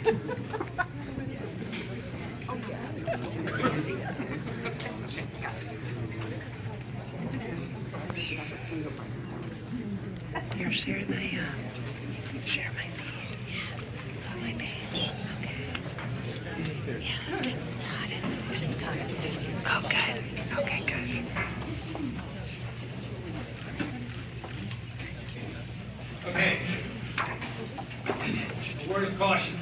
Here, share my feed. Yeah, it's on my page. Okay. Yeah, Todd is. Oh, good. Okay, good. Okay. A word of caution.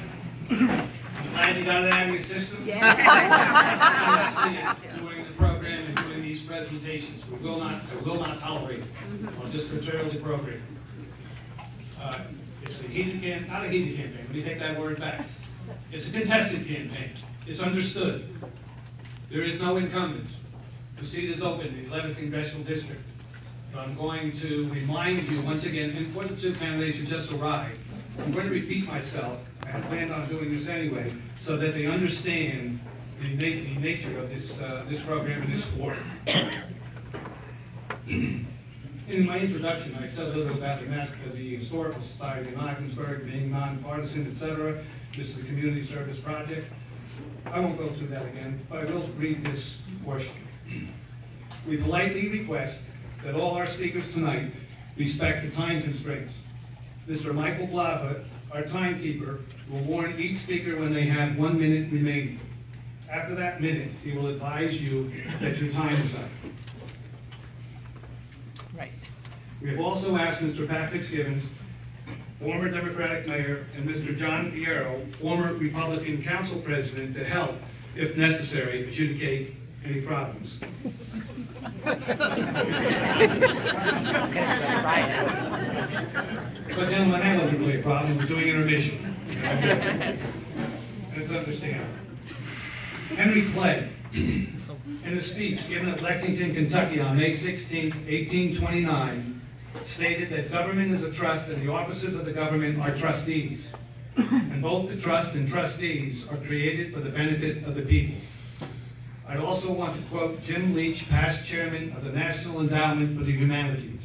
Glad you got it out of your system. Yeah. During the program and during these presentations, I will not tolerate it. I'll just curtail the program. It's a heated campaign, not a heated campaign. Let me take that word back. It's a contested campaign. It's understood. There is no incumbent. The seat is open in the 11th Congressional District. But I'm going to remind you once again, and for the two candidates who just arrived, I'm going to repeat myself. I planned on doing this anyway, so that they understand the nature of this program and this sport. In my introduction, I said a little about the Historical Society in Ogdensburg being nonpartisan, etc. This is a community service project. I won't go through that again, but I will read this portion. We politely request that all our speakers tonight respect the time constraints. Mr. Michael Blava, our timekeeper, will warn each speaker when they have 1 minute remaining. After that minute, he will advise you that your time is up. Right. We have also asked Mr. Pat Fitzgibbons, former Democratic mayor, and Mr. John Fierro, former Republican council president, to help, if necessary, adjudicate any problems. But gentlemen, that wasn't really a problem. We're doing intermission. That's understandable. Henry Clay, in a speech given at Lexington, Kentucky on May 16, 1829, stated that government is a trust and the officers of the government are trustees. And both the trust and trustees are created for the benefit of the people. I also want to quote Jim Leach, past chairman of the National Endowment for the Humanities.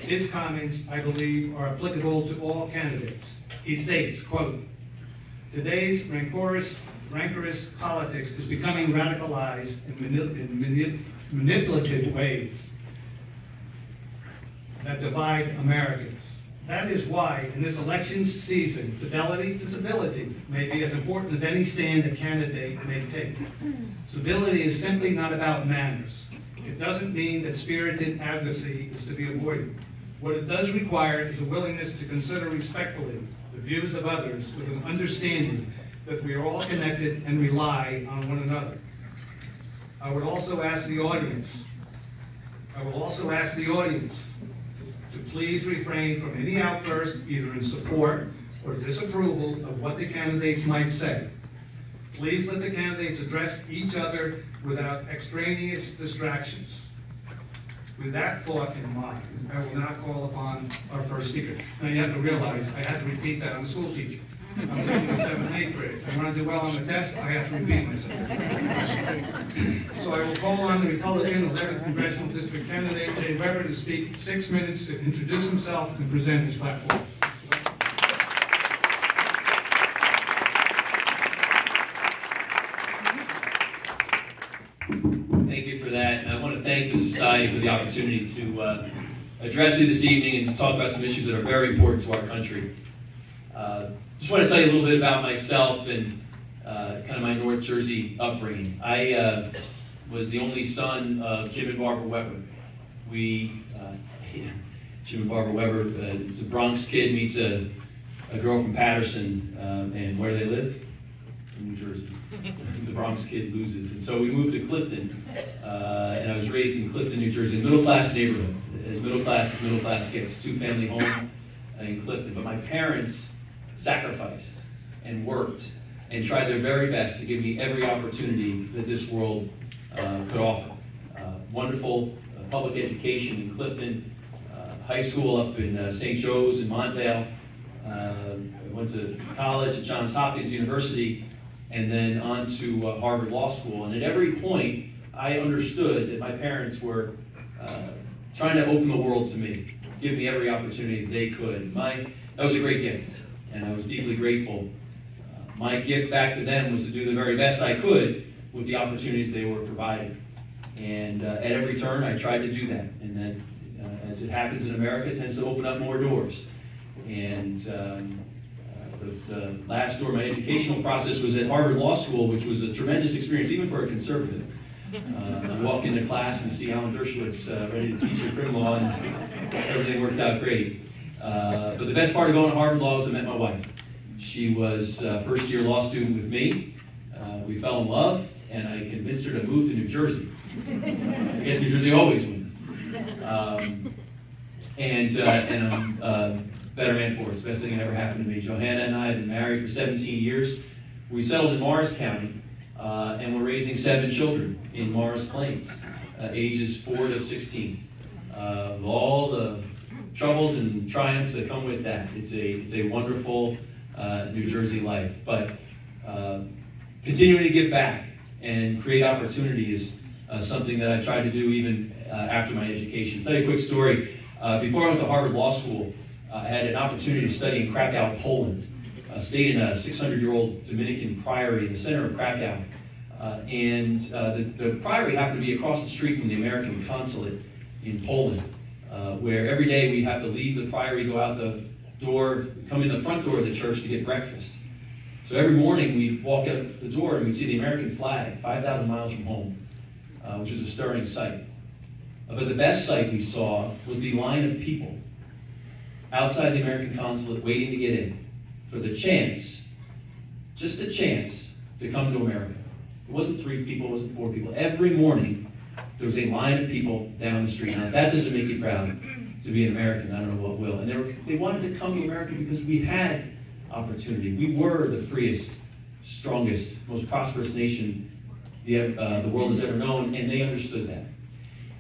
His comments, I believe, are applicable to all candidates. He states, quote, today's rancorous politics is becoming radicalized in manipulative ways that divide Americans. That is why, in this election season, fidelity to civility may be as important as any stand a candidate may take. Civility is simply not about manners. It doesn't mean that spirited advocacy is to be avoided. What it does require is a willingness to consider respectfully the views of others with an understanding that we are all connected and rely on one another. I would also ask the audience to please refrain from any outburst, either in support or disapproval of what the candidates might say. Please let the candidates address each other without extraneous distractions. With that thought in mind, I will now call upon our first speaker. Now you have to realize, I had to repeat that. I'm a school teacher. I'm taking the 7th and 8th grade. If I want to do well on the test, I have to repeat myself. So I will call on the Republican 11th Congressional District candidate, Jay Weber, to speak 6 minutes to introduce himself and present his platform. Thank you for that. And I want to thank the Society for the opportunity to address you this evening and to talk about some issues that are very important to our country. Just want to tell you a little bit about myself and kind of my North Jersey upbringing. I was the only son of Jim and Barbara Weber. Jim and Barbara Weber is a Bronx kid, meets a girl from Patterson, and where do they live? In New Jersey. The Bronx kid loses. And so we moved to Clifton, and I was raised in Clifton, New Jersey, a middle-class neighborhood. As middle class gets, two-family home in Clifton. But my parents sacrificed and worked and tried their very best to give me every opportunity that this world could offer. Wonderful public education in Clifton, high school up in St. Joe's in Montvale. I went to college at Johns Hopkins University and then on to Harvard Law School. And at every point, I understood that my parents were trying to open the world to me, give me every opportunity they could. That was a great gift, and I was deeply grateful my gift back to them was to do the very best I could with the opportunities they were providing. And at every turn, I tried to do that. And that, as it happens in America, tends to open up more doors. And the last door of my educational process was at Harvard Law School, which was a tremendous experience, even for a conservative. You walk into class and you see Alan Dershowitz ready to teach you criminal law, and everything worked out great. But the best part of going to Harvard Law was I met my wife. She was a first-year law student with me. We fell in love, and I convinced her to move to New Jersey. I guess New Jersey always wins. And I'm a better man for it. It's the best thing that ever happened to me. Johanna and I have been married for 17 years. We settled in Morris County, and we're raising 7 children in Morris Plains, ages 4 to 16. All the troubles and triumphs that come with that. It's a wonderful New Jersey life. But continuing to give back and create opportunity is something that I tried to do even after my education. I'll tell you a quick story. Before I went to Harvard Law School, I had an opportunity to study in Krakow, Poland. I stayed in a 600-year-old Dominican priory in the center of Krakow. The priory happened to be across the street from the American consulate in Poland, where every day we'd have to leave the priory, go out the door, come in the front door of the church to get breakfast. So every morning we'd walk out the door and we'd see the American flag 5,000 miles from home, which was a stirring sight. But the best sight we saw was the line of people outside the American consulate waiting to get in for the chance, just a chance, to come to America. It wasn't 3 people, it wasn't 4 people. Every morning there was a line of people down the street. Now, if that doesn't make you proud to be an American, I don't know what will. And they wanted to come to America because we had opportunity. We were the freest, strongest, most prosperous nation the world has ever known, and they understood that.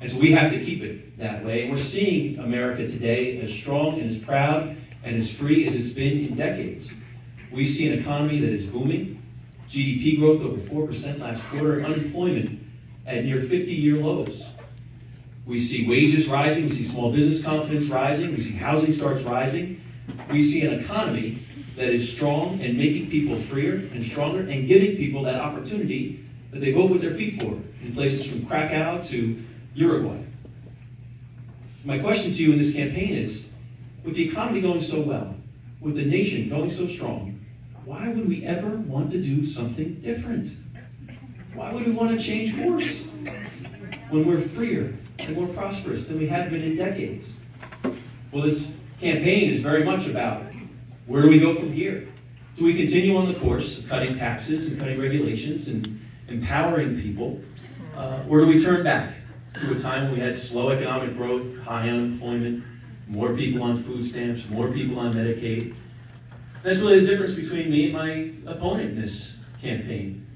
And so we have to keep it that way. And we're seeing America today as strong and as proud and as free as it's been in decades. We see an economy that is booming, GDP growth over 4% last quarter, unemployment at near 50-year lows. We see wages rising, we see small business confidence rising, we see housing starts rising. We see an economy that is strong and making people freer and stronger and giving people that opportunity that they vote with their feet for in places from Krakow to Uruguay. My question to you in this campaign is, with the economy going so well, with the nation going so strong, why would we ever want to do something different? Why would we want to change course when we're freer and more prosperous than we have been in decades? Well, this campaign is very much about, where do we go from here? Do we continue on the course of cutting taxes and cutting regulations and empowering people? Or do we turn back to a time when we had slow economic growth, high unemployment, more people on food stamps, more people on Medicaid? That's really the difference between me and my opponent in this campaign.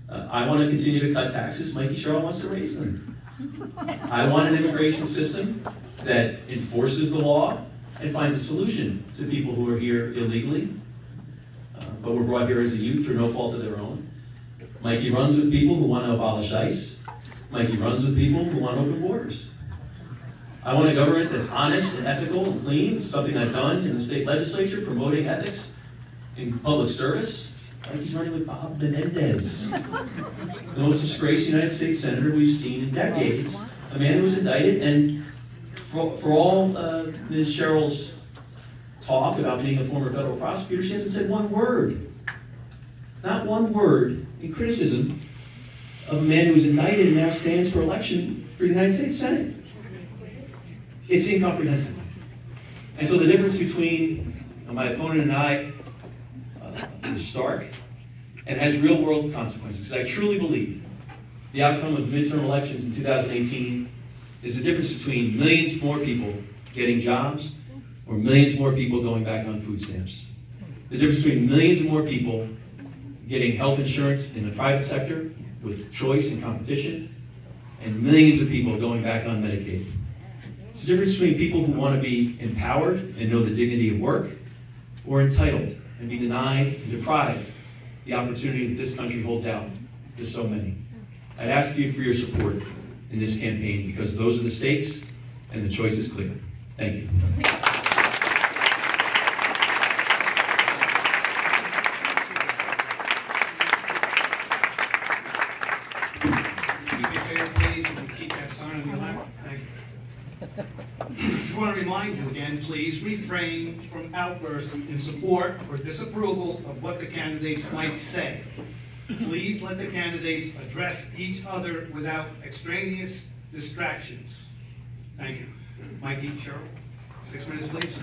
I want to continue to cut taxes. Mikie Sherrill wants to raise them. I want an immigration system that enforces the law and finds a solution to people who are here illegally, but were brought here as a youth through no fault of their own. Mikie runs with people who want to abolish ICE. Mikie runs with people who want open borders. I want a government that's honest and ethical and clean. It's something I've done in the state legislature, promoting ethics in public service. Mikie's running with Bob Menendez, the most disgraced United States senator we've seen in decades. A man who was indicted, and for all Ms. Sherrill's talk about being a former federal prosecutor, she hasn't said one word, not one word, in criticism of a man who was indicted and now stands for election for the United States Senate. It's incomprehensible. And so the difference between my opponent and I is stark and has real-world consequences. Because I truly believe the outcome of the midterm elections in 2018 is the difference between millions more people getting jobs or millions more people going back on food stamps. The difference between millions more people getting health insurance in the private sector with choice and competition, and millions of people going back on Medicaid. It's the difference between people who want to be empowered and know the dignity of work, or entitled and be denied and deprived the opportunity that this country holds out to so many. I'd ask you for your support in this campaign because those are the stakes and the choice is clear. Thank you. want to remind you again, please refrain from outbursts in support or disapproval of what the candidates might say. Please let the candidates address each other without extraneous distractions. Thank you. Mikie, Sherrill, 6 minutes, please.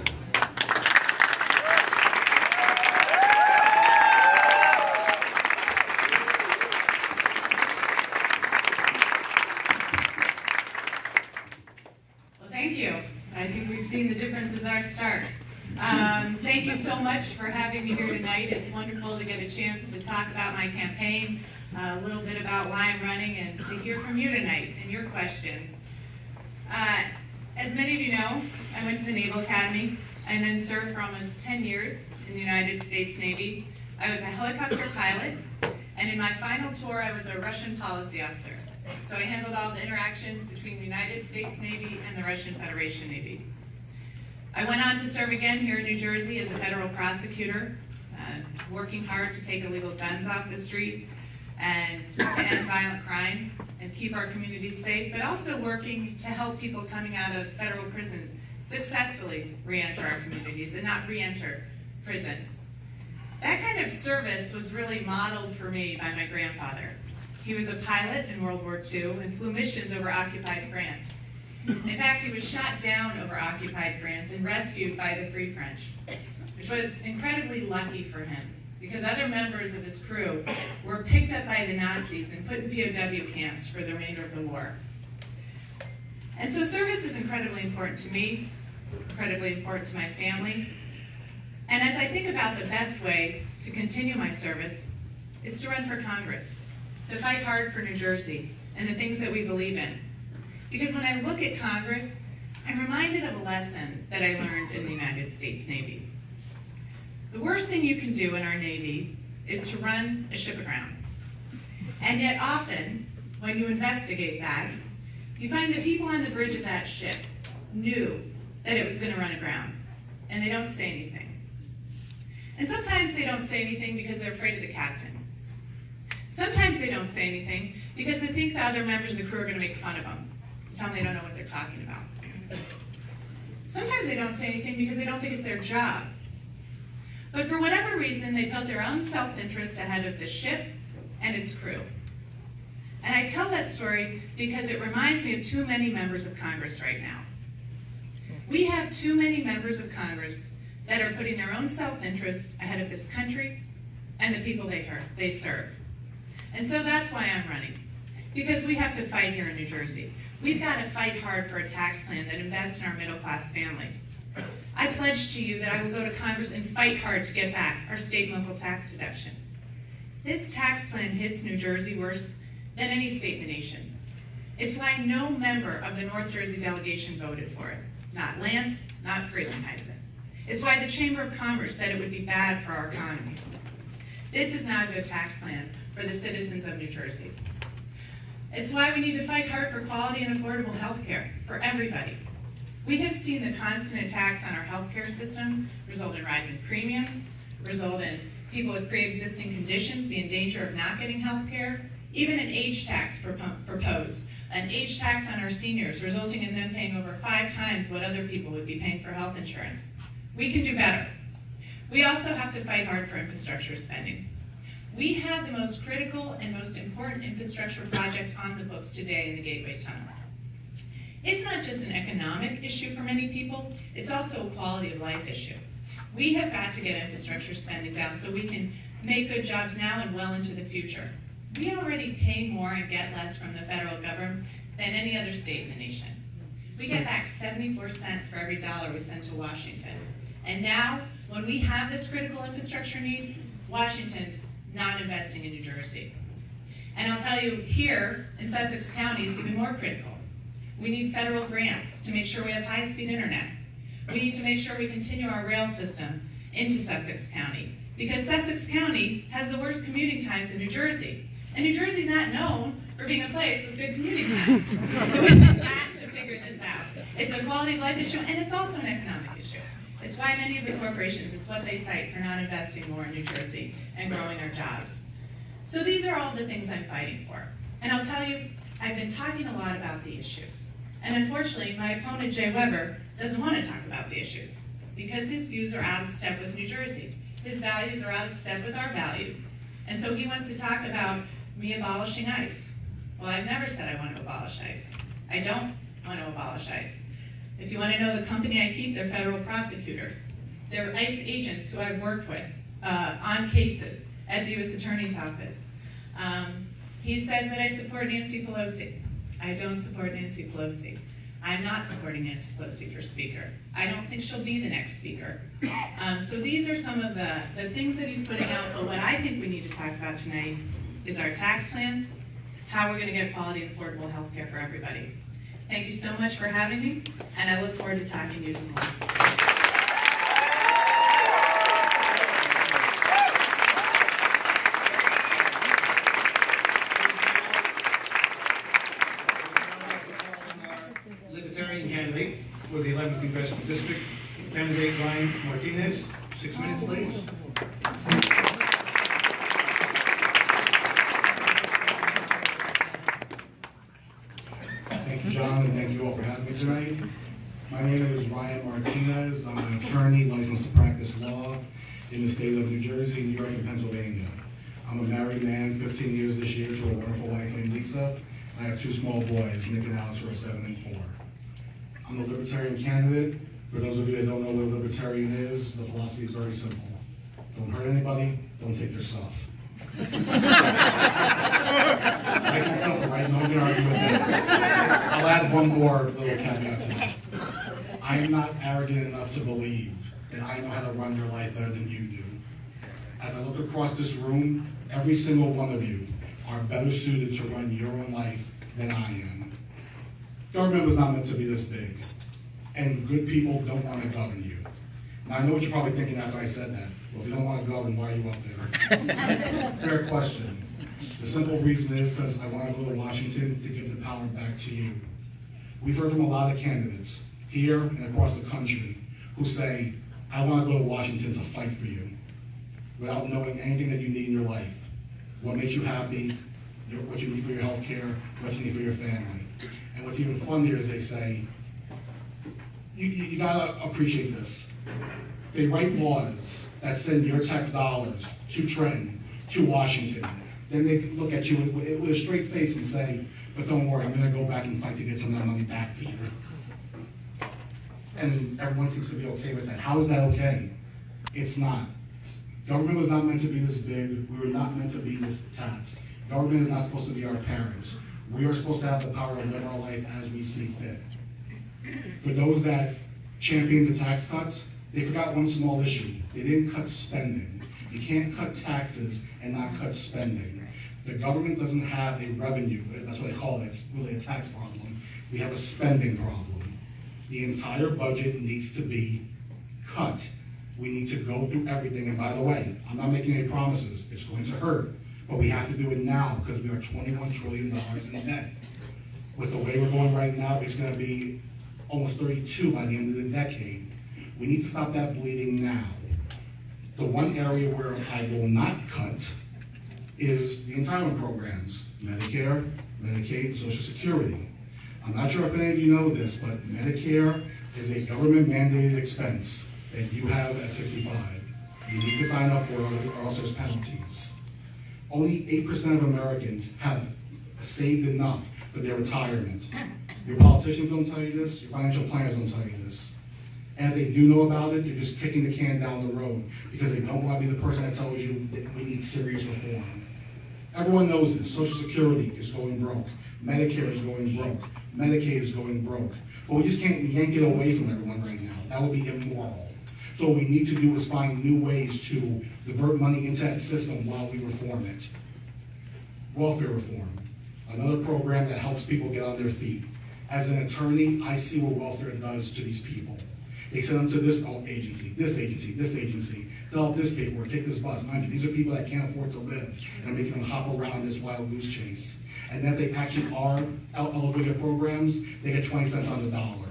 Thank you. I think we've seen the difference as our start. Thank you so much for having me here tonight. It's wonderful to get a chance to talk about my campaign, a little bit about why I'm running, and to hear from you tonight and your questions. As many of you know, I went to the Naval Academy and then served for almost 10 years in the United States Navy. I was a helicopter pilot, and in my final tour, I was a Russian policy officer. So I handled all the interactions between the United States Navy and the Russian Federation Navy. I went on to serve again here in New Jersey as a federal prosecutor, working hard to take illegal guns off the street and to end violent crime and keep our communities safe, but also working to help people coming out of federal prison successfully re-enter our communities and not re-enter prison. That kind of service was really modeled for me by my grandfather. He was a pilot in World War II and flew missions over occupied France. In fact, he was shot down over occupied France and rescued by the Free French, which was incredibly lucky for him because other members of his crew were picked up by the Nazis and put in POW camps for the remainder of the war. And so service is incredibly important to me, incredibly important to my family. And as I think about the best way to continue my service, it's to run for Congress, to fight hard for New Jersey and the things that we believe in. Because when I look at Congress, I'm reminded of a lesson that I learned in the United States Navy. The worst thing you can do in our Navy is to run a ship aground. And yet often, when you investigate that, you find the people on the bridge of that ship knew that it was going to run aground, and they don't say anything. And sometimes they don't say anything because they're afraid of the captain. Sometimes they don't say anything because they think the other members of the crew are going to make fun of them, tell them they don't know what they're talking about. Sometimes they don't say anything because they don't think it's their job. But for whatever reason, they put their own self-interest ahead of the ship and its crew. And I tell that story because it reminds me of too many members of Congress right now. We have too many members of Congress that are putting their own self-interest ahead of this country and the people they serve. And so that's why I'm running, because we have to fight here in New Jersey. We've got to fight hard for a tax plan that invests in our middle-class families. I pledge to you that I will go to Congress and fight hard to get back our state and local tax deduction. This tax plan hits New Jersey worse than any state in the nation. It's why no member of the North Jersey delegation voted for it. Not Lance, not Freelandheisen. It's why the Chamber of Commerce said it would be bad for our economy. This is not a good tax plan for the citizens of New Jersey. It's why we need to fight hard for quality and affordable health care for everybody. We have seen the constant attacks on our health care system result in rising premiums, result in people with pre-existing conditions be in danger of not getting health care, even an age tax proposed, an age tax on our seniors, resulting in them paying over 5 times what other people would be paying for health insurance. We can do better. We also have to fight hard for infrastructure spending. We have the most critical and most important infrastructure project on the books today in the Gateway Tunnel. It's not just an economic issue for many people, it's also a quality of life issue. We have got to get infrastructure spending down so we can make good jobs now and well into the future. We already pay more and get less from the federal government than any other state in the nation. We get back 74 cents for every dollar we send to Washington. And now, when we have this critical infrastructure need, Washington's not investing in New Jersey. And I'll tell you, here in Sussex County, it's even more critical. We need federal grants to make sure we have high-speed internet. We need to make sure we continue our rail system into Sussex County, because Sussex County has the worst commuting times in New Jersey. And New Jersey's not known for being a place with good commuting times. So we've got to figure this out. It's a quality of life issue, and it's also an economic issue. It's why many of the corporations, it's what they cite for not investing more in New Jersey and growing our jobs. So these are all the things I'm fighting for. And I'll tell you, I've been talking a lot about the issues. And unfortunately, my opponent, Jay Weber, doesn't want to talk about the issues because his views are out of step with New Jersey. His values are out of step with our values. And so he wants to talk about me abolishing ICE. Well, I've never said I want to abolish ICE. I don't want to abolish ICE. If you want to know the company I keep, they're federal prosecutors. They're ICE agents who I've worked with on cases at the U.S. Attorney's Office. He says that I support Nancy Pelosi. I don't support Nancy Pelosi. I'm not supporting Nancy Pelosi for Speaker. I don't think she'll be the next Speaker. So these are some of the things that he's putting out, but what I think we need to talk about tonight is our tax plan, how we're going to get quality and affordable health care for everybody. Thank you so much for having me, and I look forward to talking to you some more. Libertarian candidate for the 11th Congressional District, candidate Ryan Martinez. 6 minutes, please. Thank you, John, and thank you all for having me tonight. My name is Ryan Martinez. I'm an attorney licensed to practice law in the state of New Jersey, New York, and Pennsylvania. I'm a married man, 15 years this year, to a wonderful wife named Lisa. I have 2 small boys, Nick and Alex, who are 7 and 4. I'm a Libertarian candidate. For those of you that don't know what a Libertarian is, the philosophy is very simple. Don't hurt anybody, don't take their stuff. Nice and simple, right? No one can argue with that. I'll add one more little caveat to that. I am not arrogant enough to believe that I know how to run your life better than you do. As I look across this room, every single one of you are better suited to run your own life than I am. Government was not meant to be this big, and good people don't want to govern you. Now, I know what you're probably thinking after I said that. Well, if you don't want to govern, why are you up there? Fair question. The simple reason is because I want to go to Washington to give the power back to you. We've heard from a lot of candidates here and across the country who say, I want to go to Washington to fight for you, without knowing anything that you need in your life. What makes you happy, what you need for your health care, what you need for your family. And what's even funnier is they say, you gotta appreciate this. They write laws that send your tax dollars to Trenton, to Washington. Then they look at you with a straight face and say, but don't worry, I'm gonna go back and fight to get some of that money back for you. And everyone seems to be okay with that. How is that okay? It's not. Government was not meant to be this big. We were not meant to be this taxed. Government is not supposed to be our parents. We are supposed to have the power to live our life as we see fit. For those that champion the tax cuts, they forgot one small issue. They didn't cut spending. You can't cut taxes and not cut spending. The government doesn't have a revenue, that's what they call it, it's really a tax problem. We have a spending problem. The entire budget needs to be cut. We need to go through everything, and by the way, I'm not making any promises, it's going to hurt, but we have to do it now because we are $21 trillion in debt. With the way we're going right now, it's going to be almost 32 by the end of the decade. We need to stop that bleeding now. The one area where I will not cut is the entitlement programs, Medicare, Medicaid, Social Security. I'm not sure if any of you know this, but Medicare is a government mandated expense that you have at 65. You need to sign up for it or else there's penalties. Only 8% of Americans have saved enough for their retirement. Your politicians don't tell you this, your financial planners don't tell you this. And if they do know about it, they're just kicking the can down the road because they don't want to be the person that tells you that we need serious reform. Everyone knows this. Social Security is going broke. Medicare is going broke. Medicaid is going broke. But we just can't yank it away from everyone right now. That would be immoral. So what we need to do is find new ways to divert money into that system while we reform it. Welfare reform, another program that helps people get on their feet. As an attorney, I see what welfare does to these people. They send them to this agency, this agency, this agency, fill out this paperwork, take this bus. Mind you, these are people that can't afford to live, and making them hop around this wild goose chase. And then if they actually are eligible to programs, they get 20 cents on the dollar.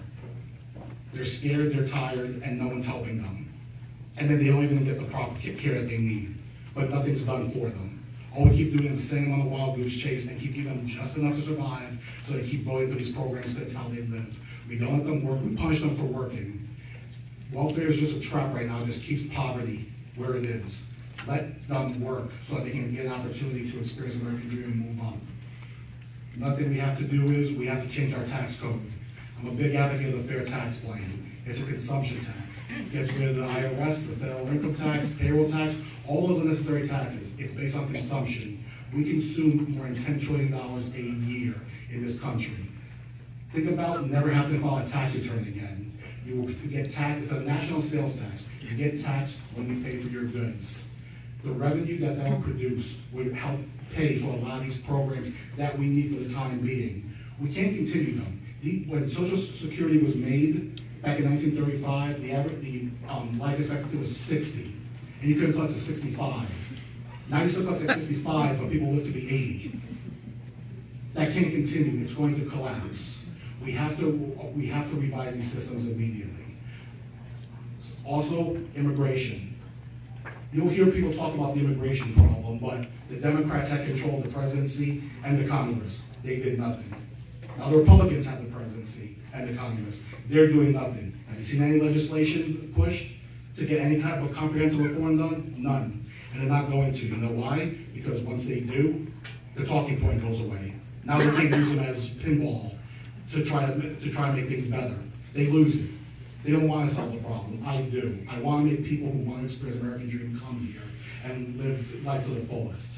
They're scared, they're tired, and no one's helping them. And then they don't even get the proper care that they need, but nothing's done for them. All we keep doing is staying on the wild goose chase and keep giving them just enough to survive so they keep voting for these programs because that's how they live. We don't let them work, we punish them for working. Welfare is just a trap right now, it just keeps poverty where it is. Let them work so that they can get an opportunity to experience American dream and move on. Another thing we have to do is we have to change our tax code. I'm a big advocate of the fair tax plan. It's a consumption tax. It gets rid of the IRS, the federal income tax, payroll tax, all those unnecessary taxes. It's based on consumption. We consume more than $10 trillion a year in this country. Think about never having to file a tax return again. You will get taxed, it's a national sales tax. You get taxed when you pay for your goods. The revenue that will produce would help pay for a lot of these programs that we need for the time being. We can't continue them. When Social Security was made back in 1935, the life expectancy was 60, and you couldn't collect to 65. Now you still collect at 65, but people live to be 80. That can't continue. It's going to collapse. We have to revise these systems immediately. Also, immigration. You'll hear people talk about the immigration problem, but the Democrats had control of the presidency and the Congress. They did nothing. Now the Republicans have the presidency and the Congress. They're doing nothing. Have you seen any legislation pushed to get any type of comprehensive reform done? None. And they're not going to. You know why? Because once they do, the talking point goes away. Now they can't use them as pinball to try to make things better. They lose it. They don't want to solve the problem. I do. I want to make people who want to experience American dream come here and live life to the fullest.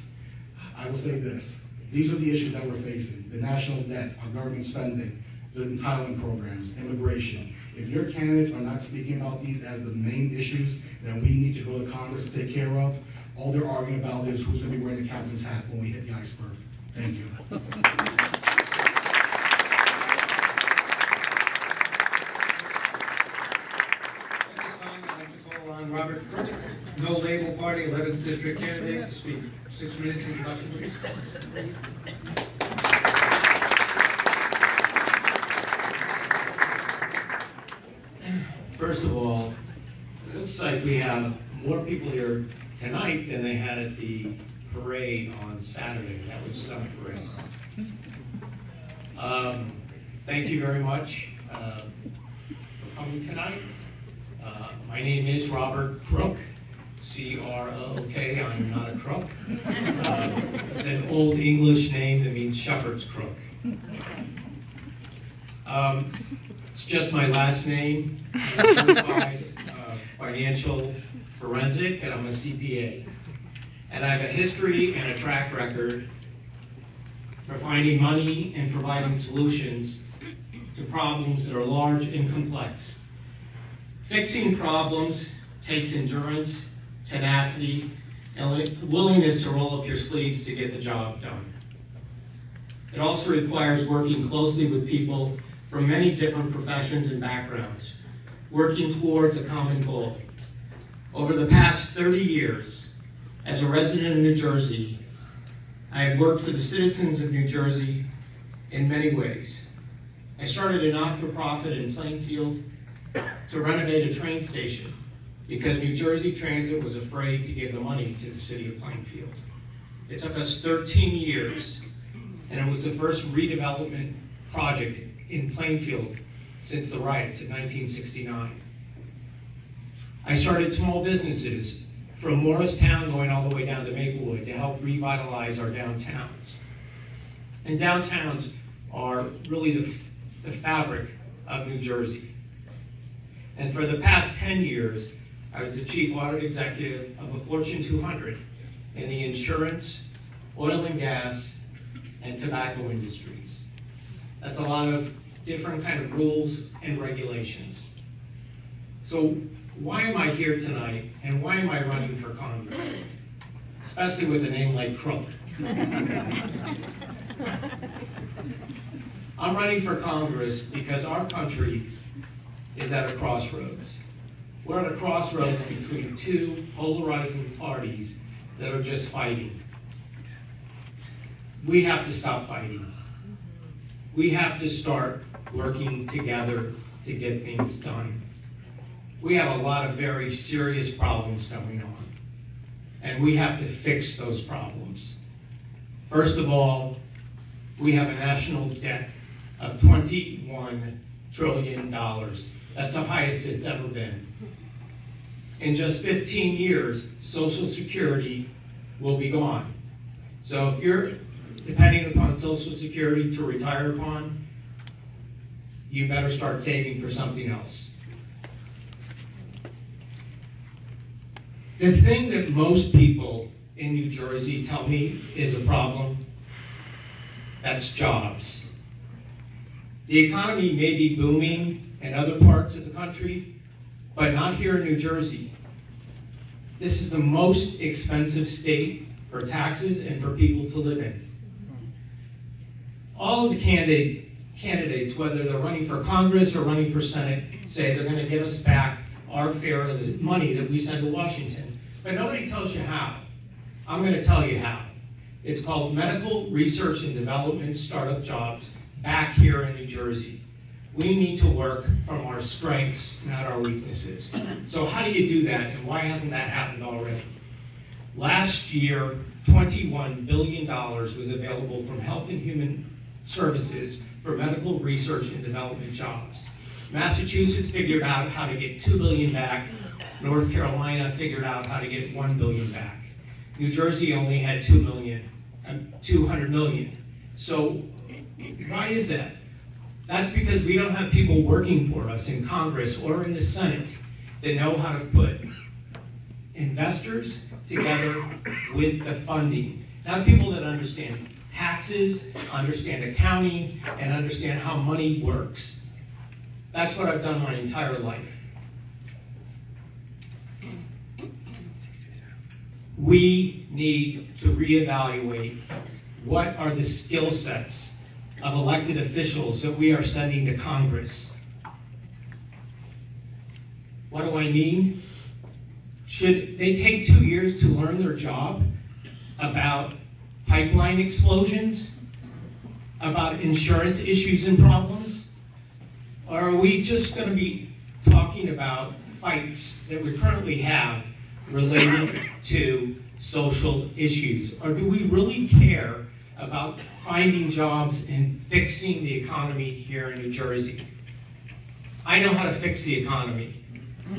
I will say this. These are the issues that we're facing. The national debt, our government spending, the entitlement programs, immigration. If your candidates are not speaking about these as the main issues that we need to go to Congress to take care of, all they're arguing about is who's going to be wearing the captain's hat when we hit the iceberg. Thank you. Robert Crook, No Label Party, 11th District candidate, to speak. 6 minutes introduction, please. First of all, it looks like we have more people here tonight than they had at the parade on Saturday. That was some parade. Thank you very much for coming tonight. My name is Robert Crook, C-R-O-K. I'm not a crook. It's an old English name that means shepherd's crook. It's just my last name. I'm a certified financial forensic, and I'm a CPA. And I have a history and a track record for finding money and providing solutions to problems that are large and complex. Fixing problems takes endurance, tenacity, and willingness to roll up your sleeves to get the job done. It also requires working closely with people from many different professions and backgrounds, working towards a common goal. Over the past 30 years, as a resident of New Jersey, I have worked for the citizens of New Jersey in many ways. I started a not-for-profit in Plainfield to renovate a train station because New Jersey Transit was afraid to give the money to the city of Plainfield. It took us 13 years, and it was the first redevelopment project in Plainfield since the riots in 1969. I started small businesses from Morristown going all the way down to Maplewood to help revitalize our downtowns. And downtowns are really the fabric of New Jersey. And for the past 10 years, I was the chief audit executive of a Fortune 200 in the insurance, oil and gas, and tobacco industries. That's a lot of different kind of rules and regulations. So why am I here tonight, and why am I running for Congress? Especially with a name like Crook. I'm running for Congress because our country is at a crossroads. We're at a crossroads between two polarizing parties that are just fighting. We have to stop fighting. We have to start working together to get things done. We have a lot of very serious problems going on, and we have to fix those problems. First of all, we have a national debt of $21 trillion. That's the highest it's ever been. In just 15 years, Social Security will be gone. So if you're depending upon Social Security to retire upon, you better start saving for something else. The thing that most people in New Jersey tell me is a problem, that's jobs. The economy may be booming in other parts of the country, but not here in New Jersey. This is the most expensive state for taxes and for people to live in. All of the candidates, whether they're running for Congress or running for Senate, say they're going to give us back our share of the money that we send to Washington. But nobody tells you how. I'm going to tell you how. It's called medical research and development startup jobs back here in New Jersey. We need to work from our strengths, not our weaknesses. So how do you do that, and why hasn't that happened already? Last year, $21 billion was available from Health and Human Services for medical research and development jobs. Massachusetts figured out how to get $2 billion back. North Carolina figured out how to get $1 billion back. New Jersey only had $200 million. So why is that? That's because we don't have people working for us in Congress or in the Senate that know how to put investors together with the funding. Not people that understand taxes, understand accounting, and understand how money works. That's what I've done my entire life. We need to reevaluate what are the skill sets of elected officials that we are sending to Congress. What do I mean? Should they take 2 years to learn their job about pipeline explosions, about insurance issues and problems? Or are we just going to be talking about fights that we currently have related to social issues? Or do we really care about finding jobs and fixing the economy here in New Jersey? I know how to fix the economy.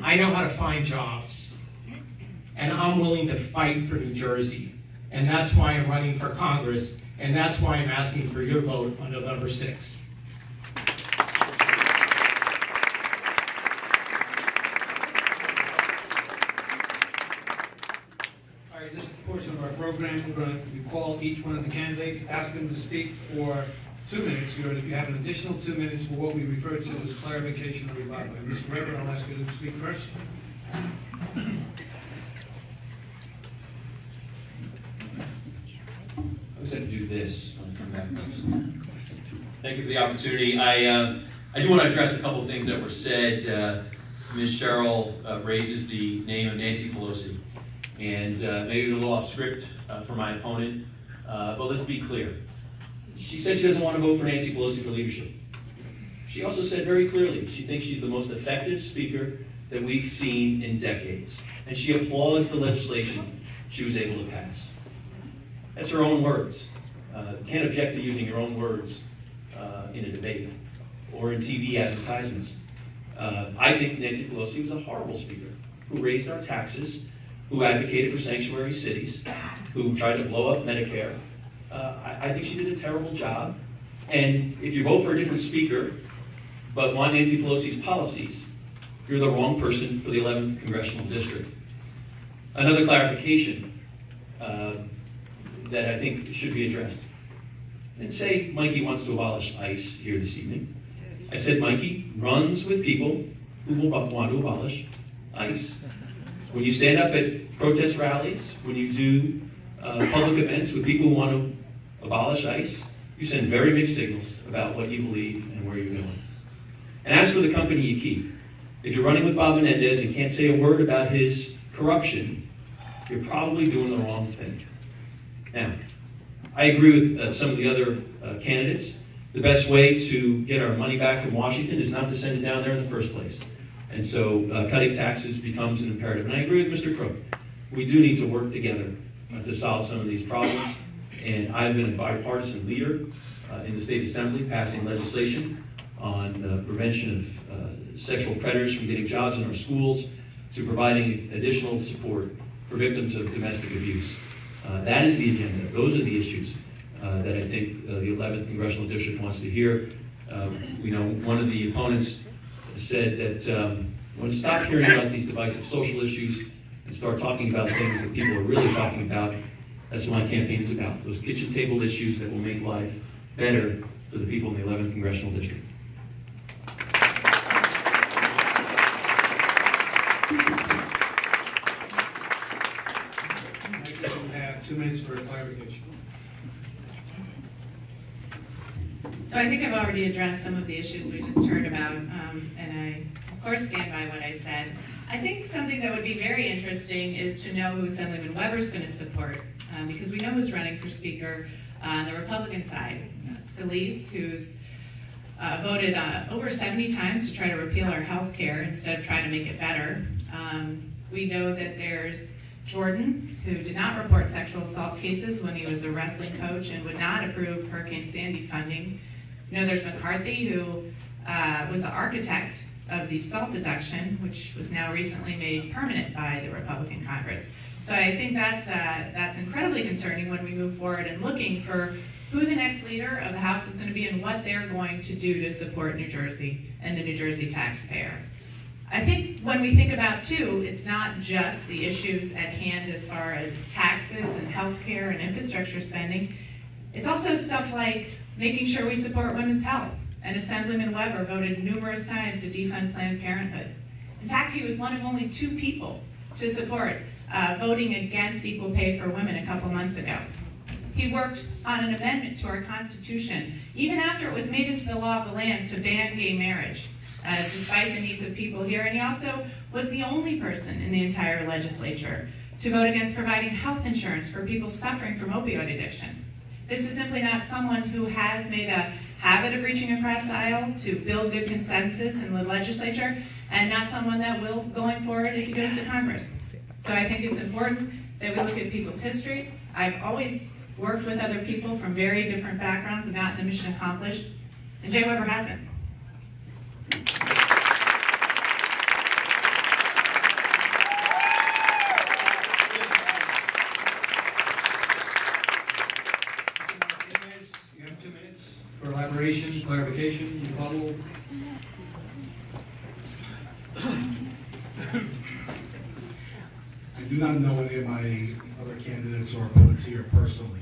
I know how to find jobs. And I'm willing to fight for New Jersey. And that's why I'm running for Congress, and that's why I'm asking for your vote on November 6th. All right, this portion of our program, we're going to call each one of the candidates, ask them to speak for 2 minutes. You have an additional 2 minutes for what we refer to as clarification or rebuttal. And Mr. Weber, I'll ask you to speak first. I was going to do this when I come back. Thank you for the opportunity. I do want to address a couple of things that were said. Ms. Sherrill raises the name of Nancy Pelosi, and maybe a little off script for my opponent, but let's be clear. She said she doesn't want to vote for Nancy Pelosi for leadership. She also said very clearly she thinks she's the most effective speaker that we've seen in decades, and she applauds the legislation she was able to pass. That's her own words. You can't object to using your own words in a debate or in TV advertisements. I think Nancy Pelosi was a horrible speaker who raised our taxes, who advocated for sanctuary cities, who tried to blow up Medicare. I think she did a terrible job. And if you vote for a different speaker, but want Nancy Pelosi's policies, you're the wrong person for the 11th Congressional District. Another clarification that I think should be addressed. And say Mikie wants to abolish ICE here this evening. I said Mikie runs with people who will want to abolish ICE. When you stand up at protest rallies, when you do public events with people who want to abolish ICE, you send very mixed signals about what you believe and where you're going. And as for the company you keep, if you're running with Bob Menendez and can't say a word about his corruption, you're probably doing the wrong thing. Now, I agree with some of the other candidates. The best way to get our money back from Washington is not to send it down there in the first place. And so cutting taxes becomes an imperative. And I agree with Mr. Crook. We do need to work together to solve some of these problems. And I've been a bipartisan leader in the state assembly, passing legislation on prevention of sexual predators from getting jobs in our schools, to providing additional support for victims of domestic abuse. That is the agenda. Those are the issues that I think the 11th Congressional District wants to hear. One of the opponents said that when you stop hearing about these divisive social issues and start talking about things that people are really talking about, that's what my campaign is about. Those kitchen table issues that will make life better for the people in the 11th Congressional District. You have 2 minutes for clarification. So I think I've already addressed some of the issues we just heard about, and I, of course, stand by what I said. I think something that would be very interesting is to know who Assemblyman Weber's going to support, because we know who's running for Speaker on the Republican side. Scalise, who's voted over 70 times to try to repeal our health care instead of trying to make it better. We know that there's Jordan, who did not report sexual assault cases when he was a wrestling coach and would not approve Hurricane Sandy funding. You know, there's McCarthy, who was the architect of the SALT deduction, which was now recently made permanent by the Republican Congress. So I think that's incredibly concerning when we move forward and looking for who the next leader of the House is going to be and what they're going to do to support New Jersey and the New Jersey taxpayer. I think when we think about, too, it's not just the issues at hand as far as taxes and health care and infrastructure spending. It's also stuff like making sure we support women's health. And Assemblyman Weber voted numerous times to defund Planned Parenthood. In fact, he was one of only 2 people to support voting against equal pay for women a couple months ago. He worked on an amendment to our Constitution, even after it was made into the law of the land, to ban gay marriage, despite the needs of people here. And he also was the only person in the entire legislature to vote against providing health insurance for people suffering from opioid addiction. This is simply not someone who has made a habit of reaching across the aisle to build good consensus in the legislature, and not someone that will going forward if he goes to Congress. So I think it's important that we look at people's history. I've always worked with other people from very different backgrounds and gotten the mission accomplished, and Jay Weber hasn't. You have 2 minutes for elaboration, clarification, rebuttal. I do not know any of my other candidates or opponents here personally,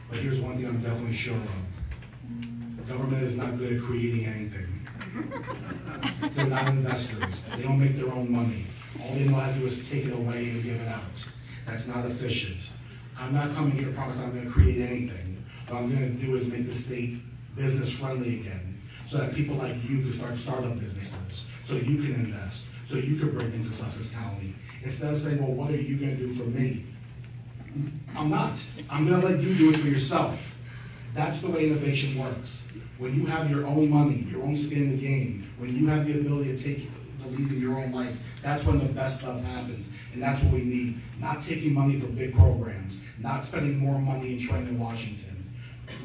but here's one thing I'm definitely sure of. The government is not good at creating anything. They're not investors. They don't make their own money. All they know how to do is take it away and give it out. That's not efficient. I'm not coming here to promise I'm going to create anything. What I'm going to do is make the state business friendly again, so that people like you can start startup businesses, so you can invest, so you can bring things to Sussex County. Instead of saying, well, what are you going to do for me? I'm not. I'm going to let you do it for yourself. That's the way innovation works. When you have your own money, your own skin in the game, when you have the ability to take the lead in your own life, that's when the best stuff happens. And that's what we need. Not taking money for big programs, not spending more money in Trenton and Washington.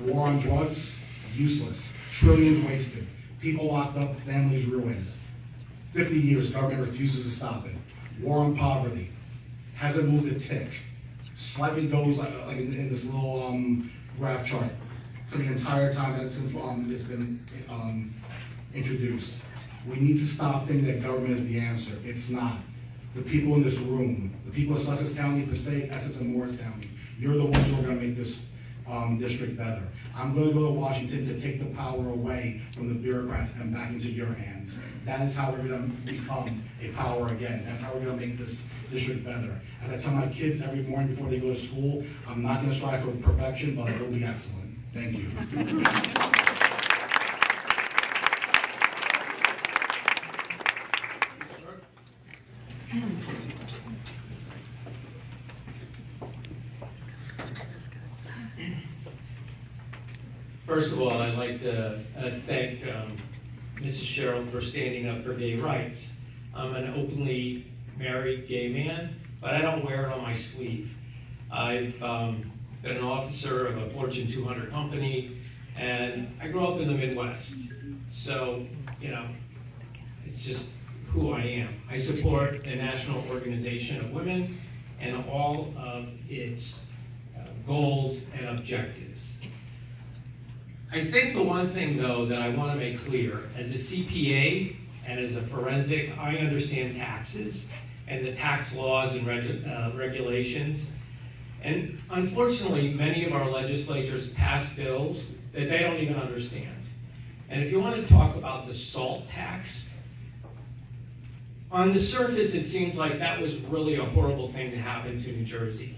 War on drugs, useless. Trillions wasted. People locked up, families ruined. 50 years, government refuses to stop it. War on poverty. Hasn't moved a tick. Slightly goes like in this little graph chart for the entire time that it's been introduced. We need to stop thinking that government is the answer. It's not. The people in this room, the people of Sussex County, Passaic, Essex, and Morris County, you're the ones who are going to make this district better. I'm going to go to Washington to take the power away from the bureaucrats and back into your hands. That is how we're going to become a power again. That's how we're going to make this district better. As I tell my kids every morning before they go to school, I'm not going to strive for perfection, but it will be excellent. Thank you. First of all, I'd like to thank Mrs. Sherrill for standing up for gay rights. I'm an openly married gay man, but I don't wear it on my sleeve. I've been an officer of a Fortune 200 company, and I grew up in the Midwest. So, you know, it's just who I am. I support the National Organization of Women and all of its goals and objectives. I think the one thing, though, that I want to make clear, as a CPA and as a forensic, I understand taxes and the tax laws and regulations. And unfortunately, many of our legislatures pass bills that they don't even understand. And if you want to talk about the SALT tax, on the surface, it seems like that was really a horrible thing to happen to New Jersey.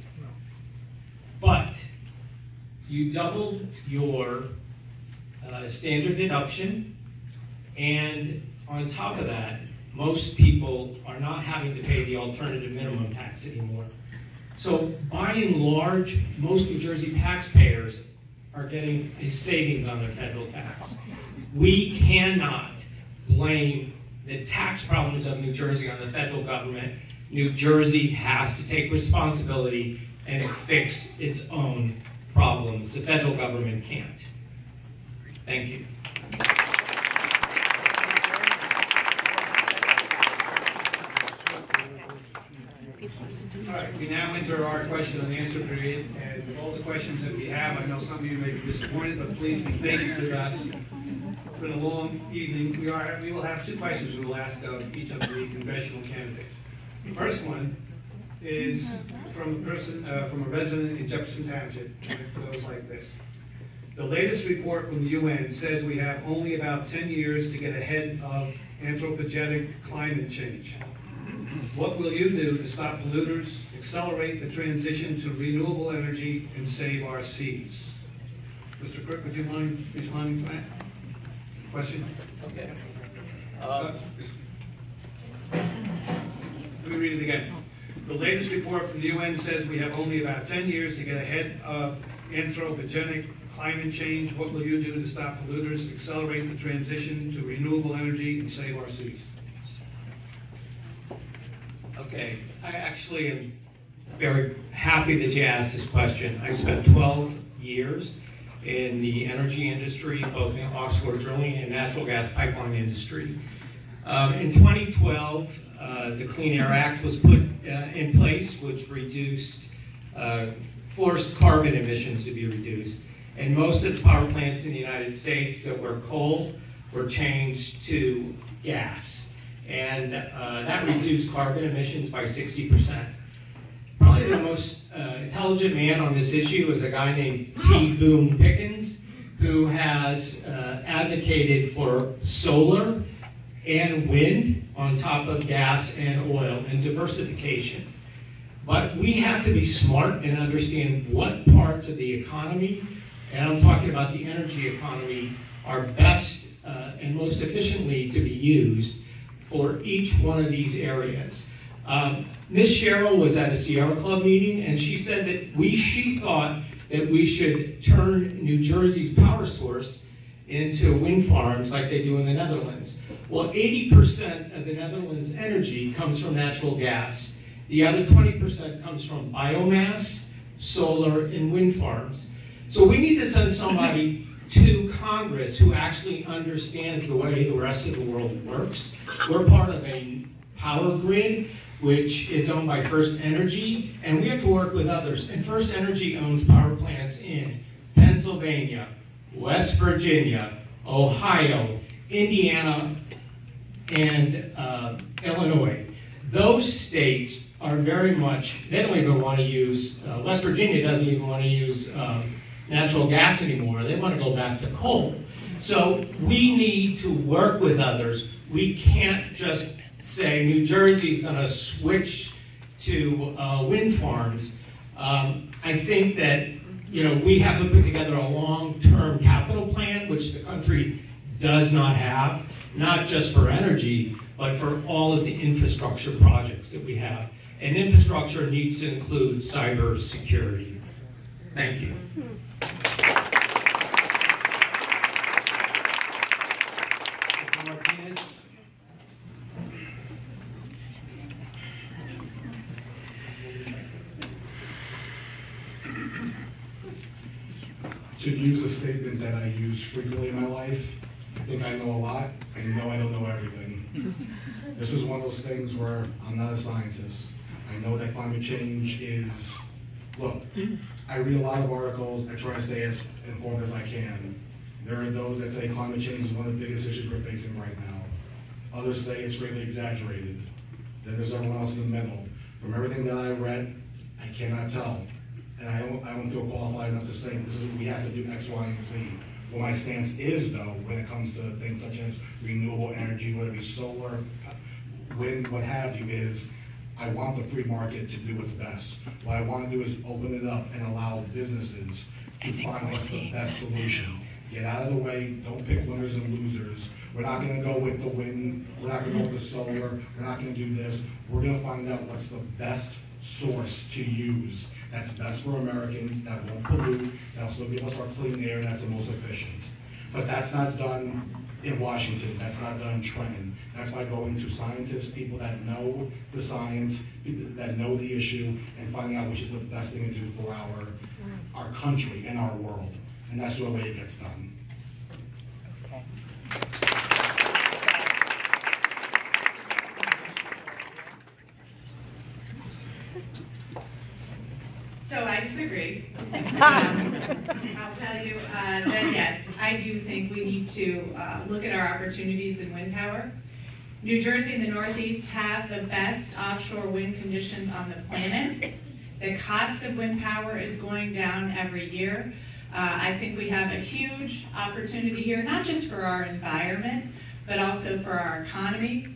But you doubled your standard deduction, and on top of that, most people are not having to pay the alternative minimum tax anymore. So by and large, most New Jersey taxpayers are getting a savings on their federal tax. We cannot blame the tax problems of New Jersey on the federal government. New Jersey has to take responsibility and fix its own problems. The federal government can't. Thank you. All right, we now enter our question and answer period, and with all the questions that we have, I know some of you may be disappointed, but please be patient with us. It's been a long evening. We will have two questions we will ask of each of the congressional candidates. The first one is from a person, from a resident in Jefferson Township, and it goes like this. The latest report from the UN says we have only about 10 years to get ahead of anthropogenic climate change. What will you do to stop polluters, accelerate the transition to renewable energy, and save our seas? Mr. Crook, would you mind responding to that question? Okay. Let me read it again. The latest report from the UN says we have only about 10 years to get ahead of anthropogenic climate change. What will you do to stop polluters, accelerate the transition to renewable energy, and save our seas? Okay, I actually am very happy that you asked this question. I spent 12 years in the energy industry, both in offshore drilling and natural gas pipeline industry. In 2012, the Clean Air Act was put in place, which reduced, forced carbon emissions to be reduced. And most of the power plants in the United States that were coal were changed to gas. And that reduced carbon emissions by 60%. Probably the most intelligent man on this issue is a guy named T. Boone Pickens, who has advocated for solar and wind on top of gas and oil and diversification. But we have to be smart and understand what parts of the economy, and I'm talking about the energy economy, are best and most efficiently to be used for each one of these areas. Ms. Sherrill was at a Sierra Club meeting, and she said that she thought that we should turn New Jersey's power source into wind farms like they do in the Netherlands. Well, 80% of the Netherlands' energy comes from natural gas. The other 20% comes from biomass, solar, and wind farms. So we need to send somebody to Congress who actually understands the way the rest of the world works. We're part of a power grid, which is owned by First Energy, and we have to work with others. And First Energy owns power plants in Pennsylvania, West Virginia, Ohio, Indiana, and Illinois. Those states are very much, they don't even want to use, West Virginia doesn't even want to use natural gas anymore. They want to go back to coal. So we need to work with others. We can't just say New Jersey's going to switch to wind farms. I think that we have to put together a long-term capital plan, which the country does not have, not just for energy, but for all of the infrastructure projects that we have. And infrastructure needs to include cyber security. Thank you. Martinez. to use a statement that I use frequently in my life, I think I know a lot, and no, I don't know everything. This is one of those things where I'm not a scientist. I know that climate change is, look, I read a lot of articles, I try to stay as informed as I can. There are those that say climate change is one of the biggest issues we're facing right now. Others say it's greatly exaggerated. Then there's everyone else in the middle. From everything that I read, I cannot tell. And I don't feel qualified enough to say this is what we have to do X, Y, and Z. What my stance is, though, when it comes to things such as renewable energy, whether it be solar, wind, what have you, is I want the free market to do what's best. What I want to do is open it up and allow businesses to find what's the best solution. Get out of the way, don't pick winners and losers. We're not going to go with the wind, we're not going to go with the solar, we're not going to do this. We're going to find out what's the best source to use. That's best for Americans, that won't pollute, that'll still give us our clean air, that's the most efficient. But that's not done in Washington, that's not done in Trenton. That's by going to scientists, people that know the science, people that know the issue, and finding out which is the best thing to do for our country and our world. And that's the way it gets done. Okay. So I disagree. I'll tell you that yes, I do think we need to look at our opportunities in wind power. New Jersey and the Northeast have the best offshore wind conditions on the planet. The cost of wind power is going down every year. I think we have a huge opportunity here, not just for our environment, but also for our economy.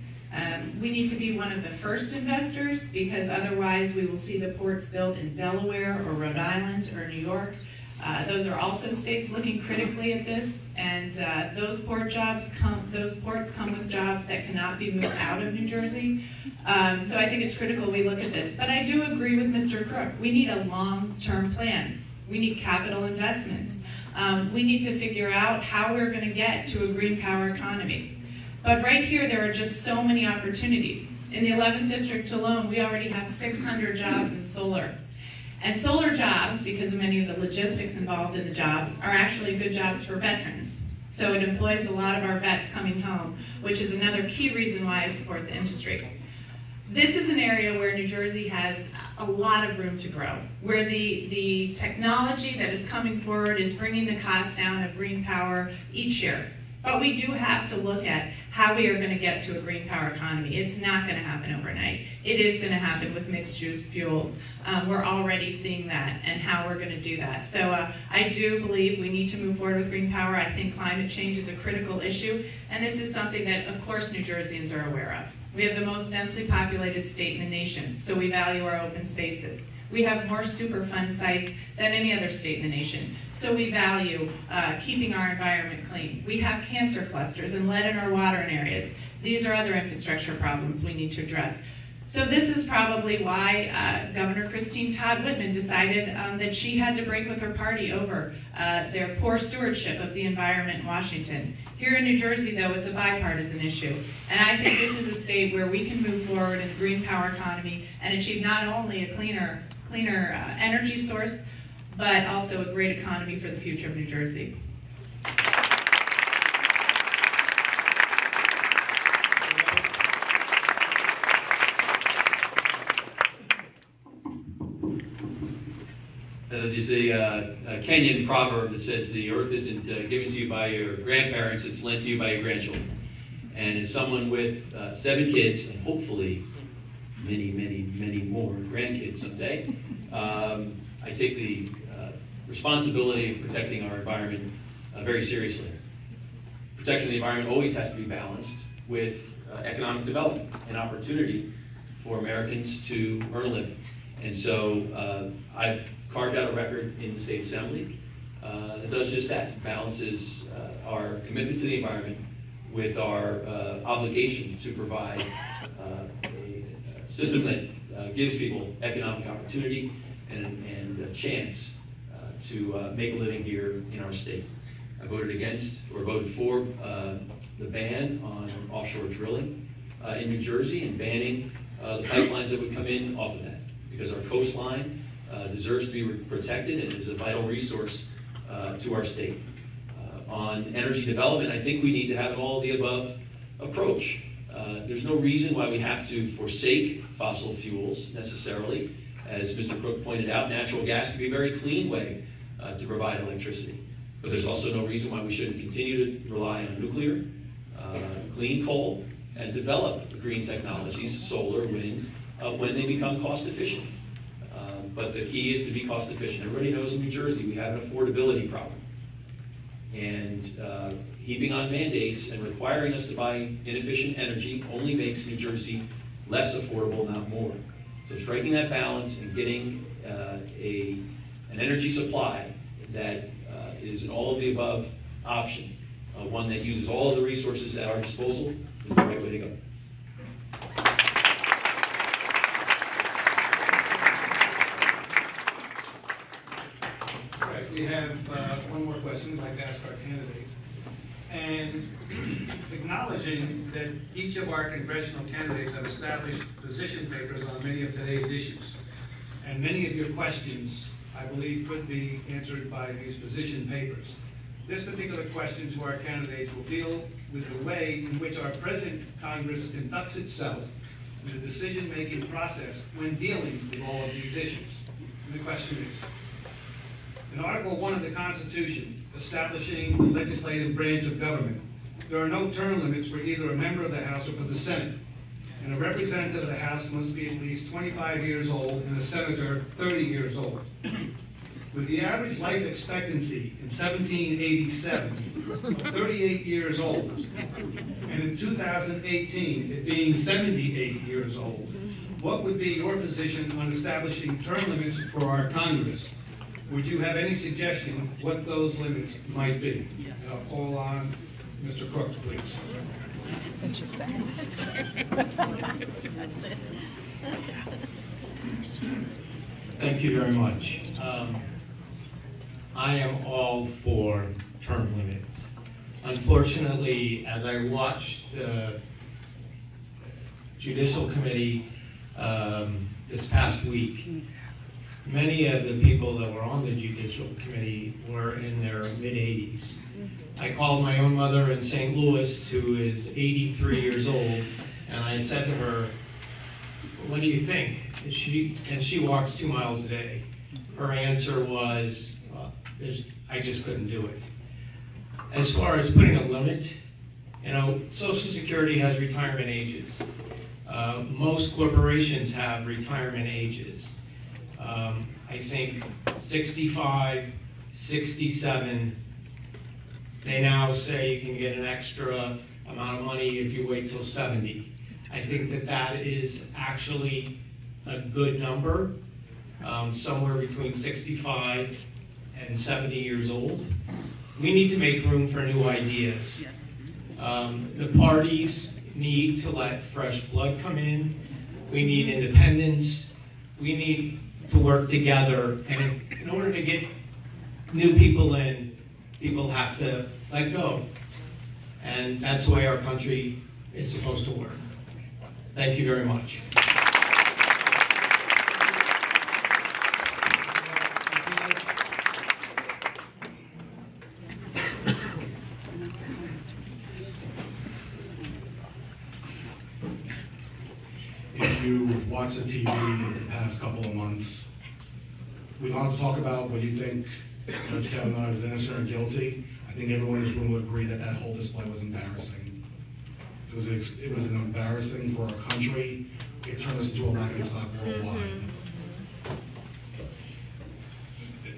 We need to be one of the first investors, because otherwise we will see the ports built in Delaware or Rhode Island or New York. Those are also states looking critically at this, and those ports come with jobs that cannot be moved out of New Jersey. So I think it's critical we look at this. But I do agree with Mr. Crook. We need a long-term plan. We need capital investments. We need to figure out how we're going to get to a green power economy. But right here, there are just so many opportunities. In the 11th district alone, we already have 600 jobs in solar. And solar jobs, because of many of the logistics involved in the jobs, are actually good jobs for veterans. So it employs a lot of our vets coming home, which is another key reason why I support the industry. This is an area where New Jersey has a lot of room to grow, where the technology that is coming forward is bringing the cost down of green power each year. But we do have to look at how we are going to get to a green power economy. It's not going to happen overnight. It is going to happen with mixed-use fuels. We're already seeing that and how we're going to do that. So I do believe we need to move forward with green power. I think climate change is a critical issue, and this is something that, of course, New Jerseyans are aware of. We have the most densely populated state in the nation, so we value our open spaces. We have more Superfund sites than any other state in the nation, so we value keeping our environment clean. We have cancer clusters and lead in our watering areas. These are other infrastructure problems we need to address. So this is probably why Governor Christine Todd Whitman decided that she had to break with her party over their poor stewardship of the environment in Washington. Here in New Jersey, though, it's a bipartisan issue. And I think this is a state where we can move forward in the green power economy and achieve not only a cleaner energy source, but also a great economy for the future of New Jersey. There's a Kenyan proverb that says the earth isn't given to you by your grandparents, it's lent to you by your grandchildren. And as someone with 7 kids, and hopefully many, many, many more grandkids someday, I take the responsibility of protecting our environment very seriously. Protection of the environment always has to be balanced with economic development and opportunity for Americans to earn a living. And so I've carved out a record in the State Assembly that does just that, balances our commitment to the environment with our obligation to provide a system that gives people economic opportunity and a chance to make a living here in our state. I voted against, or voted for, the ban on offshore drilling in New Jersey and banning the pipelines that would come in off of that, because our coastline deserves to be protected and is a vital resource to our state. On energy development, I think we need to have an all-of-the-above approach. There's no reason why we have to forsake fossil fuels necessarily. As Mr. Crook pointed out, natural gas can be a very clean way to provide electricity. But there's also no reason why we shouldn't continue to rely on nuclear, clean coal, and develop green technologies, solar, wind, when they become cost efficient. But the key is to be cost efficient. Everybody knows in New Jersey we have an affordability problem. And heaping on mandates and requiring us to buy inefficient energy only makes New Jersey less affordable, not more. So striking that balance and getting an energy supply that is an all-of-the-above option, one that uses all of the resources at our disposal, is the right way to go. We have one more question I'd like to ask our candidates. And acknowledging that each of our congressional candidates have established position papers on many of today's issues. And many of your questions, I believe, could be answered by these position papers. This particular question to our candidates will deal with the way in which our present Congress conducts itself in the decision-making process when dealing with all of these issues. And the question is, in Article 1 of the Constitution, establishing the legislative branch of government, there are no term limits for either a member of the House or for the Senate. And a representative of the House must be at least 25 years old and a senator 30 years old. With the average life expectancy in 1787 of 38 years old, and in 2018 it being 78 years old, what would be your position on establishing term limits for our Congress? Would you have any suggestion what those limits might be? I'll call on Mr. Crook, please. Thank you very much. I am all for term limits. Unfortunately, as I watched the Judicial Committee this past week, many of the people that were on the Judicial Committee were in their mid-80s. I called my own mother in St. Louis, who is 83 years old, and I said to her, "What do you think?" And she walks 2 miles a day. Her answer was, well, I just couldn't do it. As far as putting a limit, you know, Social Security has retirement ages. Most corporations have retirement ages. I think 65, 67, they now say you can get an extra amount of money if you wait till 70. I think that that is actually a good number, somewhere between 65 and 70 years old. We need to make room for new ideas. The parties need to let fresh blood come in. We need independence. We need to work together, and in order to get new people in, people have to let go. And that's the way our country is supposed to work. Thank you very much. If you watch the TV in the past couple of months, we don't have to talk about what you think Judge Kavanaugh is innocent or guilty. I think everyone in this room will agree that that whole display was embarrassing. It was an embarrassing for our country. It turned us into a laughing stock worldwide.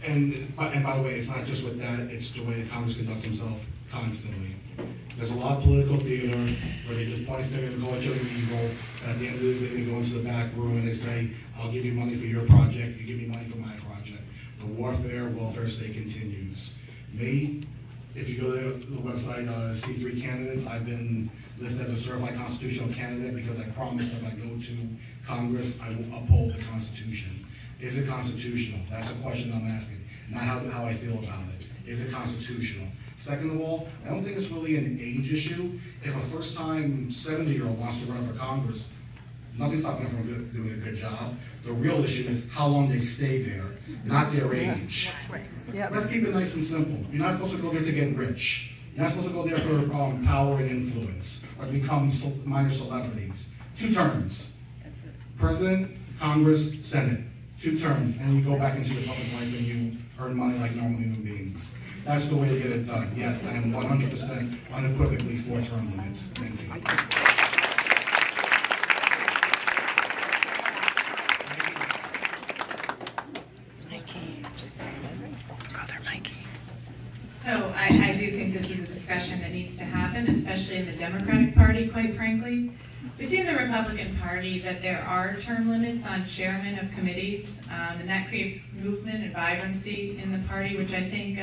And by the way, it's not just with that, it's the way the Congress conducts himself constantly. There's a lot of political theater where they just point fingers and call each other evil, and at the end of the day they go into the back room and they say, I'll give you money for your project, you give me money for my project. The warfare, welfare state continues. Me, if you go to the website, C3 candidates, I've been listed as a certified constitutional candidate because I promised if I go to Congress, I will uphold the Constitution. Is it constitutional? That's the question I'm asking, not how I feel about it. Is it constitutional? Second of all, I don't think it's really an age issue. If a first-time 70-year-old wants to run for Congress, Nothing's stopping them from doing a good job. The real issue is how long they stay there, not their age. That's right. Yep. Let's keep it nice and simple. You're not supposed to go there to get rich. You're not supposed to go there for power and influence or to become minor celebrities. 2 terms. That's it. President, Congress, Senate. 2 terms, and you go back into the public life and you earn money like normal human beings. That's the way to get it done. Yes, I am 100% unequivocally for term limits. Thank you. Mikie. Brother Mikie. So I do think this is a discussion that needs to happen, especially in the Democratic Party, quite frankly. We see in the Republican Party that there are term limits on chairmen of committees, and that creates movement and vibrancy in the party, which I think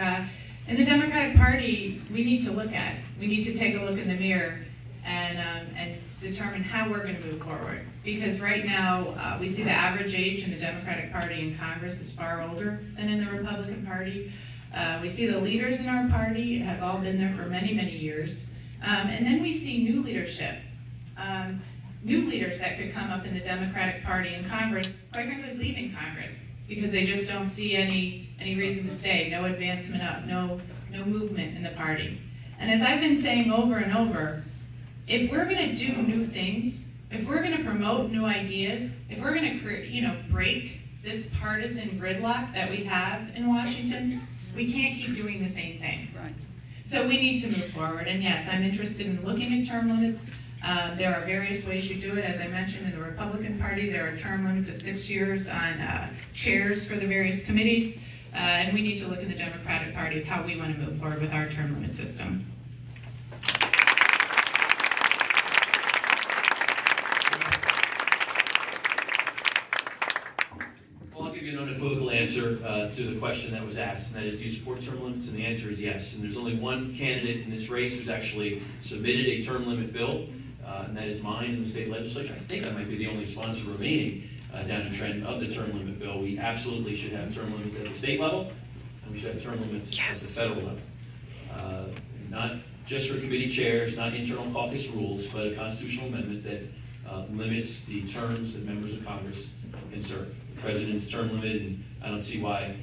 in the Democratic Party we need to look at. We need to take a look in the mirror and determine how we're going to move forward. Because right now we see the average age in the Democratic Party in Congress is far older than in the Republican Party. We see the leaders in our party have all been there for many, many years. And then we see new leadership. New leaders that could come up in the Democratic Party in Congress, quite frankly, leaving Congress because they just don't see any reason to stay, no advancement up, no movement in the party. And as I've been saying over and over, if we're going to do new things, if we're going to promote new ideas, if we're going to break this partisan gridlock that we have in Washington, we can't keep doing the same thing. Right. So we need to move forward. And yes, I'm interested in looking at term limits. There are various ways you do it. As I mentioned, in the Republican Party, there are term limits of 6 years on chairs for the various committees. And we need to look in the Democratic Party of how we want to move forward with our term limit system. Well, I'll give you an unequivocal answer to the question that was asked, and that is, do you support term limits? And the answer is yes. And there's only one candidate in this race who's actually submitted a term limit bill, and that is mine in the state legislature. I think I might be the only sponsor remaining down the trend of the term limit bill. We absolutely should have term limits at the state level, and we should have term limits at the federal level. Not just for committee chairs, not internal caucus rules, but a constitutional amendment that limits the terms that members of Congress can serve. The president's term limited, and I don't see why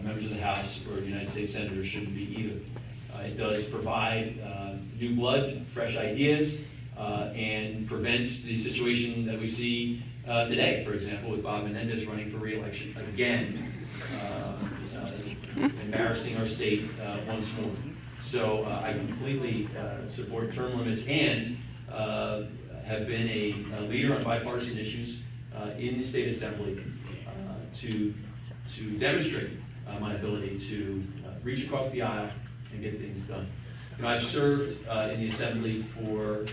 members of the House or United States senators shouldn't be either. It does provide new blood, fresh ideas, and prevents the situation that we see today, for example, with Bob Menendez running for re-election again, embarrassing our state once more. So I completely support term limits and have been a leader on bipartisan issues in the state assembly to demonstrate my ability to reach across the aisle and get things done. I've served in the assembly for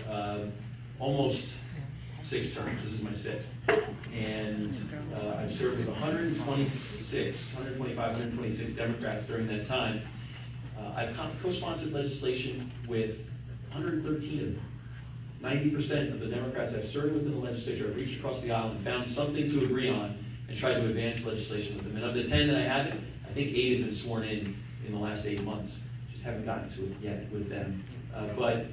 almost 6 terms. This is my 6th. And I've served with 125, 126 Democrats during that time. I've co-sponsored legislation with 113 of them. 90% of the Democrats I've served with in the legislature have reached across the aisle and found something to agree on and tried to advance legislation with them. And of the 10 that I haven't, I think 8 have been sworn in the last 8 months. Just haven't gotten to it yet with them. But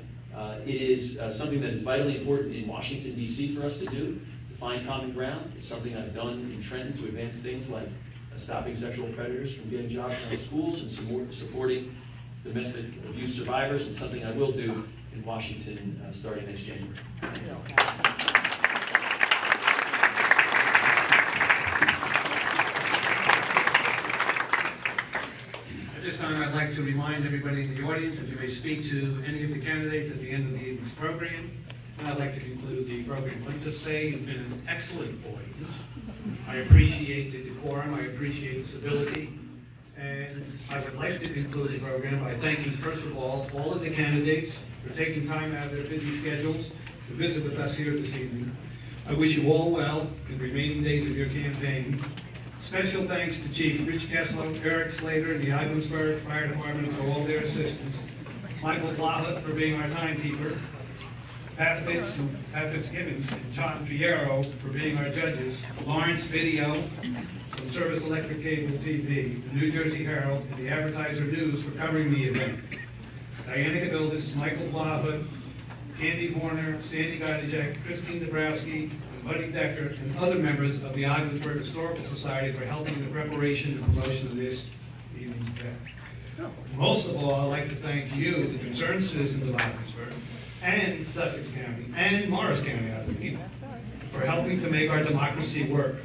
it is something that is vitally important in Washington, D.C. for us to do, to find common ground. It's something I've done in Trenton to advance things like stopping sexual predators from getting jobs in our schools and supporting domestic abuse survivors, and something I will do in Washington starting next January. At this time, I'd like to remind everybody in the audience that you may speak to any of the candidates at the end of the evening's program. And I'd like to conclude the program. I'd like to say you've been an excellent audience. I appreciate the decorum, I appreciate the civility, and I would like to conclude the program by thanking, first of all of the candidates for taking time out of their busy schedules to visit with us here this evening. I wish you all well in the remaining days of your campaign. Special thanks to Chief Rich Kessler, Eric Slater, and the Ogdensburg Fire Department for all their assistance. Michael Blahut for being our timekeeper. Pat Fitzgibbons and John Fierro for being our judges. Lawrence Video from Service Electric Cable TV, the New Jersey Herald, and the Advertiser News for covering the event. Diana Gavildis, Michael Blahut, Andy Warner, Sandy Godajek, Christine Dabrowski, Buddy Decker, and other members of the Ogdensburg Historical Society for helping in the preparation and promotion of this evening's event. Most of all, I'd like to thank you, the concerned citizens of Ogdensburg, and Sussex County, and Morris County, I believe, for helping to make our democracy work.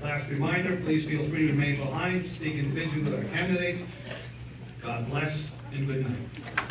Last reminder, please feel free to remain behind, speak individually with our candidates. God bless and good night.